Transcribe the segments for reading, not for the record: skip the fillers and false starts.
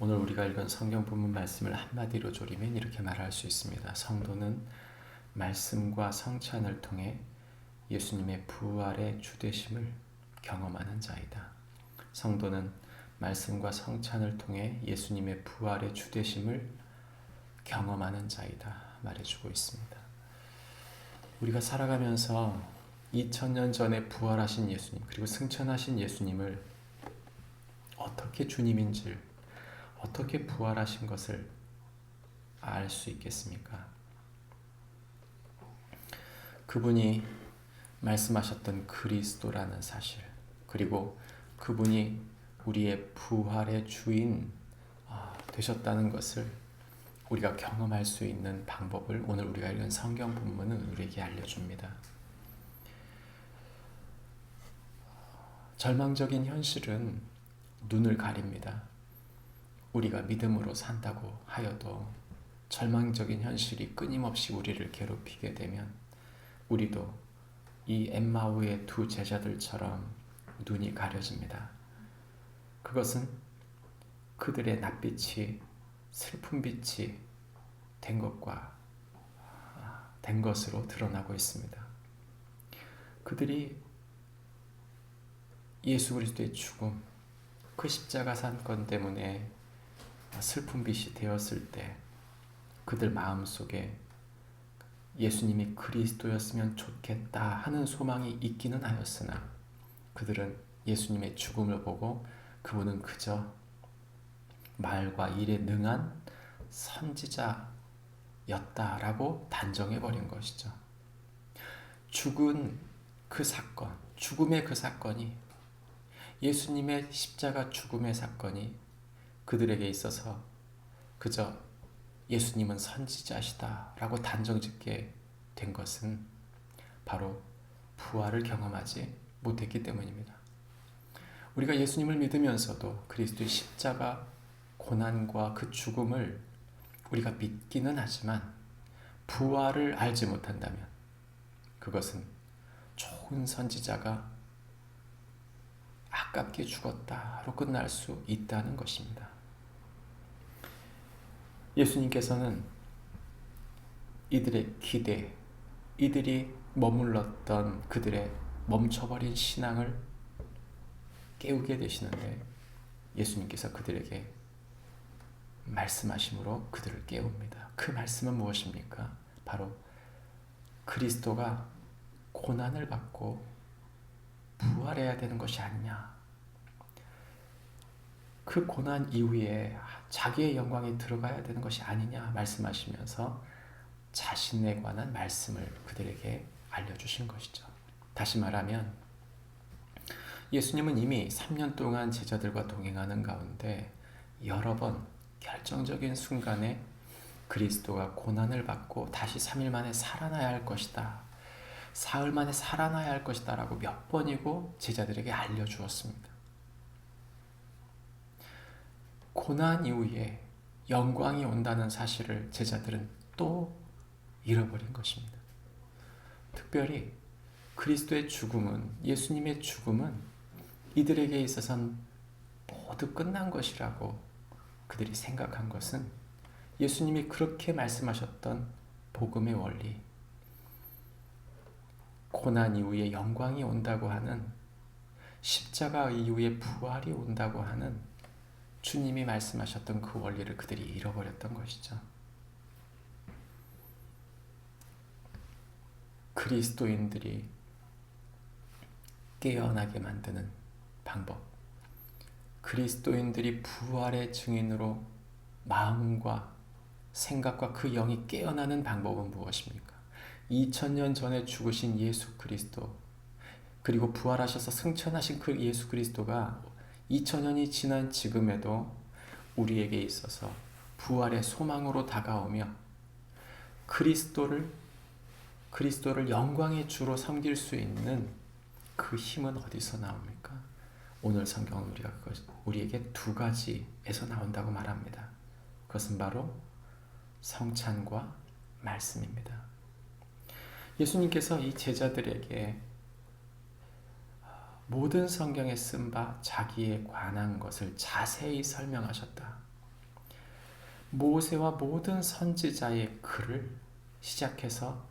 오늘 우리가 읽은 성경 본문 말씀을 한마디로 조리면 이렇게 말할 수 있습니다. 성도는 말씀과 성찬을 통해 예수님의 부활의 주되심을 경험하는 자이다. 성도는 말씀과 성찬을 통해 예수님의 부활의 주되심을 경험하는 자이다 말해주고 있습니다. 우리가 살아가면서 2000년 전에 부활하신 예수님 그리고 승천하신 예수님을 어떻게 주님인지 어떻게 부활하신 것을 알 수 있겠습니까? 그분이 말씀하셨던 그리스도라는 사실, 그리고 그분이 우리의 부활의 주인 되셨다는 것을 우리가 경험할 수 있는 방법을 오늘 우리가 읽은 성경 본문은 우리에게 알려줍니다. 절망적인 현실은 눈을 가립니다. 우리가 믿음으로 산다고 하여도 절망적인 현실이 끊임없이 우리를 괴롭히게 되면 우리도 이 엠마오의 두 제자들처럼 눈이 가려집니다. 그것은 그들의 낯빛이 슬픔빛이 된 것으로 드러나고 있습니다. 그들이 예수 그리스도의 죽음, 그 십자가 사건 때문에 슬픔빛이 되었을 때 그들 마음속에 예수님이 그리스도였으면 좋겠다 하는 소망이 있기는 하였으나 그들은 예수님의 죽음을 보고 그분은 그저 말과 일에 능한 선지자였다라고 단정해버린 것이죠. 죽은 그 사건, 죽음의 그 사건이, 예수님의 십자가 죽음의 사건이 그들에게 있어서 그저 예수님은 선지자시다 라고 단정짓게 된 것은 바로 부활을 경험하지 못했기 때문입니다. 우리가 예수님을 믿으면서도 그리스도의 십자가 고난과 그 죽음을 우리가 믿기는 하지만 부활을 알지 못한다면 그것은 좋은 선지자가 아깝게 죽었다로 끝날 수 있다는 것입니다. 예수님께서는 이들의 기대, 이들이 머물렀던 그들의 멈춰버린 신앙을 깨우게 되시는데 예수님께서 그들에게 말씀하심으로 그들을 깨웁니다. 그 말씀은 무엇입니까? 바로 그리스도가 고난을 받고 부활해야 되는 것이 아니냐. 그 고난 이후에 자기의 영광이 들어가야 되는 것이 아니냐 말씀하시면서 자신에 관한 말씀을 그들에게 알려주신 것이죠. 다시 말하면 예수님은 이미 3년 동안 제자들과 동행하는 가운데 여러 번 결정적인 순간에 그리스도가 고난을 받고 다시 3일 만에 살아나야 할 것이다, 사흘 만에 살아나야 할 것이다 라고 몇 번이고 제자들에게 알려주었습니다. 고난 이후에 영광이 온다는 사실을 제자들은 또 잃어버린 것입니다. 특별히 그리스도의 죽음은, 예수님의 죽음은 이들에게 있어서는 모두 끝난 것이라고 그들이 생각한 것은 예수님이 그렇게 말씀하셨던 복음의 원리, 고난 이후에 영광이 온다고 하는, 십자가 이후에 부활이 온다고 하는 주님이 말씀하셨던 그 원리를 그들이 잃어버렸던 것이죠. 그리스도인들이 깨어나게 만드는 방법, 그리스도인들이 부활의 증인으로 마음과 생각과 그 영이 깨어나는 방법은 무엇입니까? 2000년 전에 죽으신 예수 그리스도, 그리고 부활하셔서 승천하신 그 예수 그리스도가 2000년이 지난 지금에도 우리에게 있어서 부활의 소망으로 다가오며 그리스도를 영광의 주로 섬길 수 있는 그 힘은 어디서 나옵니까? 오늘 성경은 우리에게 두 가지에서 나온다고 말합니다. 그것은 바로 성찬과 말씀입니다. 예수님께서 이 제자들에게 모든 성경에 쓴 바 자기에 관한 것을 자세히 설명하셨다. 모세와 모든 선지자의 글을 시작해서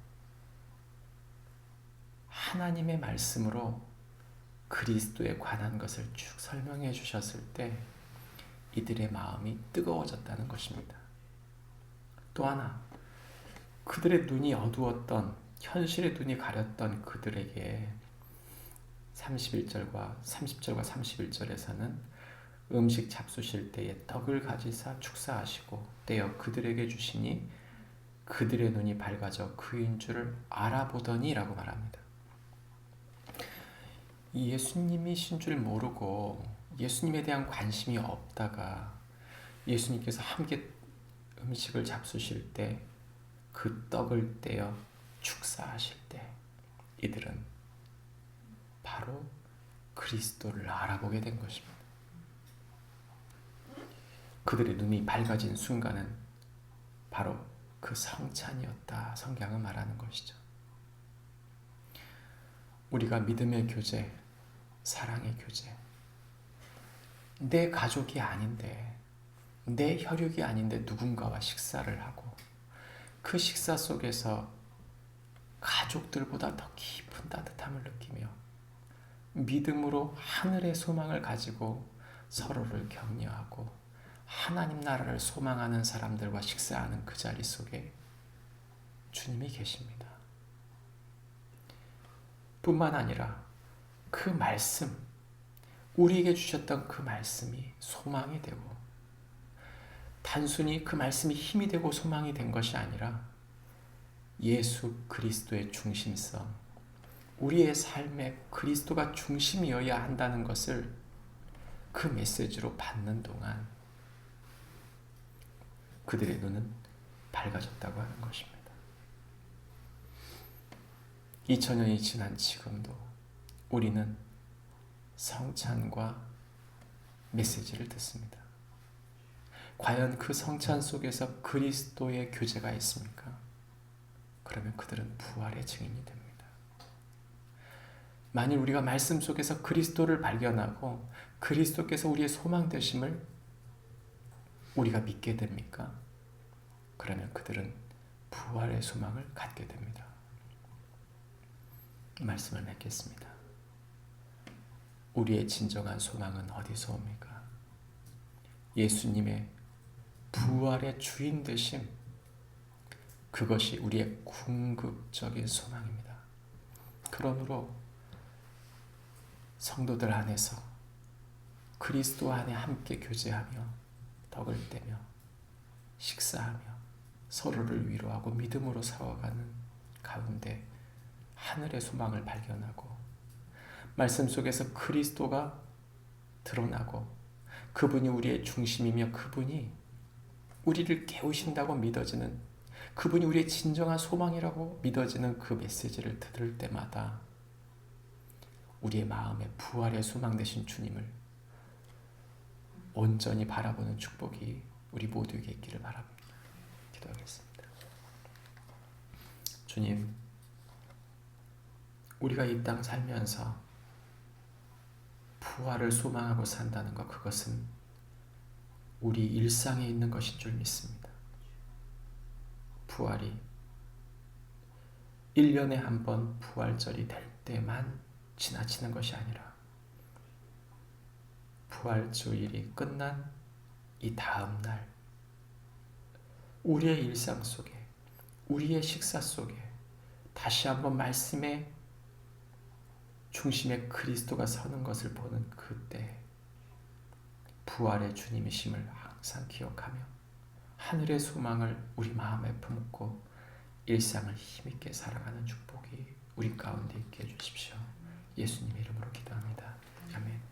하나님의 말씀으로 그리스도에 관한 것을 쭉 설명해 주셨을 때 이들의 마음이 뜨거워졌다는 것입니다. 또 하나, 그들의 눈이 어두웠던, 현실의 눈이 가렸던 그들에게 31절과 30절과 31절에서는 음식 잡수실 때에 떡을 가지사 축사하시고 떼어 그들에게 주시니 그들의 눈이 밝아져 그인 줄을 알아보더니 라고 말합니다. 예수님이신 줄 모르고 예수님에 대한 관심이 없다가 예수님께서 함께 음식을 잡수실 때 그 떡을 떼어 축사하실 때 이들은 바로 그리스도를 알아보게 된 것입니다. 그들의 눈이 밝아진 순간은 바로 그 성찬이었다. 성경은 말하는 것이죠. 우리가 믿음의 교제, 사랑의 교제, 내 가족이 아닌데, 내 혈육이 아닌데 누군가와 식사를 하고 그 식사 속에서 가족들보다 더 깊은 따뜻함을 느끼며 믿음으로 하늘의 소망을 가지고 서로를 격려하고 하나님 나라를 소망하는 사람들과 식사하는 그 자리 속에 주님이 계십니다. 뿐만 아니라 그 말씀, 우리에게 주셨던 그 말씀이 소망이 되고 단순히 그 말씀이 힘이 되고 소망이 된 것이 아니라 예수 그리스도의 중심성, 우리의 삶에 그리스도가 중심이어야 한다는 것을 그 메시지로 받는 동안 그들의 눈은 밝아졌다고 하는 것입니다. 2000년이 지난 지금도 우리는 성찬과 메시지를 듣습니다. 과연 그 성찬 속에서 그리스도의 교제가 있습니까? 그러면 그들은 부활의 증인이 됩니다. 만일 우리가 말씀 속에서 그리스도를 발견하고 그리스도께서 우리의 소망 되심을 우리가 믿게 됩니까? 그러면 그들은 부활의 소망을 갖게 됩니다. 말씀을 맺겠습니다. 우리의 진정한 소망은 어디서 옵니까? 예수님의 부활의 주인 되심, 그것이 우리의 궁극적인 소망입니다. 그러므로 성도들 안에서 그리스도 안에 함께 교제하며 떡을 떼며 식사하며 서로를 위로하고 믿음으로 살아가는 가운데 하늘의 소망을 발견하고 말씀 속에서 그리스도가 드러나고 그분이 우리의 중심이며 그분이 우리를 깨우신다고 믿어지는, 그분이 우리의 진정한 소망이라고 믿어지는 그 메시지를 들을 때마다 우리의 마음에 부활의 소망 되신 주님을 온전히 바라보는 축복이 우리 모두에게 있기를 바랍니다. 기도하겠습니다. 주님, 우리가 이 땅 살면서 부활을 소망하고 산다는 것, 그것은 우리 일상에 있는 것인 줄 믿습니다. 부활이 1년에 한 번 부활절이 될 때만 지나치는 것이 아니라 부활주일이 끝난 이 다음 날 우리의 일상 속에, 우리의 식사 속에 다시 한번 말씀의 중심에 그리스도가 서는 것을 보는 그때 부활의 주님이심을 항상 기억하며 하늘의 소망을 우리 마음에 품고 일상을 힘있게 살아가는 축복이 우리 가운데 있게 해주십시오. 예수님의 이름으로 기도합니다. 아멘.